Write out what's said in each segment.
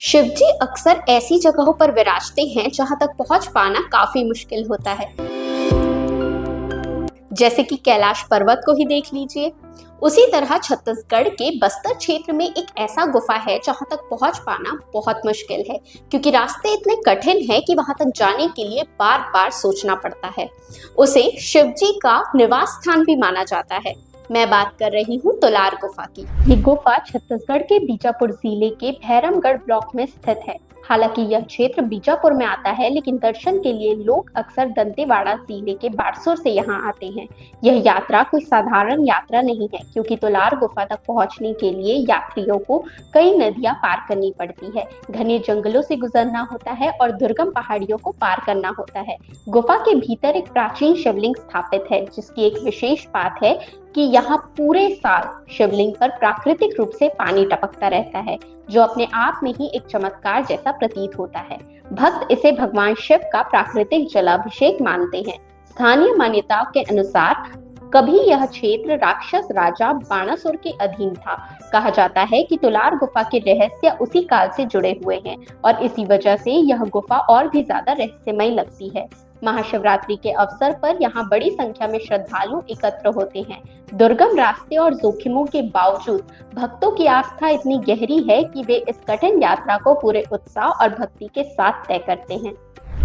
शिवजी अक्सर ऐसी जगहों पर विराजते हैं जहां तक पहुंच पाना काफी मुश्किल होता है। जैसे कि कैलाश पर्वत को ही देख लीजिए। उसी तरह छत्तीसगढ़ के बस्तर क्षेत्र में एक ऐसा गुफा है जहां तक पहुंच पाना बहुत मुश्किल है, क्योंकि रास्ते इतने कठिन हैं कि वहां तक जाने के लिए बार बार सोचना पड़ता है। उसे शिवजी का निवास स्थान भी माना जाता है। मैं बात कर रही हूँ तुलार गुफा की। ये गुफा छत्तीसगढ़ के बीजापुर जिले के भैरमगढ़ ब्लॉक में स्थित है। हालांकि यह क्षेत्र बीजापुर में आता है, लेकिन दर्शन के लिए लोग अक्सर दंतेवाड़ा जिले के बारसूर से यहाँ आते हैं। यह यात्रा कोई साधारण यात्रा नहीं है, क्योंकि तुलार गुफा तक पहुँचने के लिए यात्रियों को कई नदियां पार करनी पड़ती है, घने जंगलों से गुजरना होता है और दुर्गम पहाड़ियों को पार करना होता है। गुफा के भीतर एक प्राचीन शिवलिंग स्थापित है, जिसकी एक विशेष बात है कि यहाँ पूरे साल शिवलिंग पर प्राकृतिक रूप से पानी टपकता रहता है, जो अपने आप में ही एक चमत्कार जैसा प्रतीत होता है। भक्त इसे भगवान शिव का प्राकृतिक जलाभिषेक मानते हैं। स्थानीय मान्यताओं के अनुसार कभी यह क्षेत्र राक्षस राजा बाणासुर के अधीन था। कहा जाता है कि तुलार गुफा के रहस्य उसी काल से जुड़े हुए हैं और इसी वजह से यह गुफा और भी ज्यादा रहस्यमय लगती है। महाशिवरात्रि के अवसर पर यहाँ बड़ी संख्या में श्रद्धालु एकत्र होते हैं। दुर्गम रास्ते और जोखिमों के बावजूद भक्तों की आस्था इतनी गहरी है कि वे इस कठिन यात्रा को पूरे उत्साह और भक्ति के साथ तय करते हैं।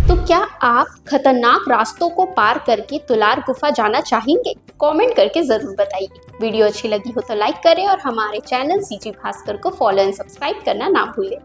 तो क्या आप खतरनाक रास्तों को पार करके तुलार गुफा जाना चाहेंगे? कमेंट करके जरूर बताइए। वीडियो अच्छी लगी हो तो लाइक करें और हमारे चैनल सीजी भास्कर को फॉलो एंड सब्सक्राइब करना ना भूलें।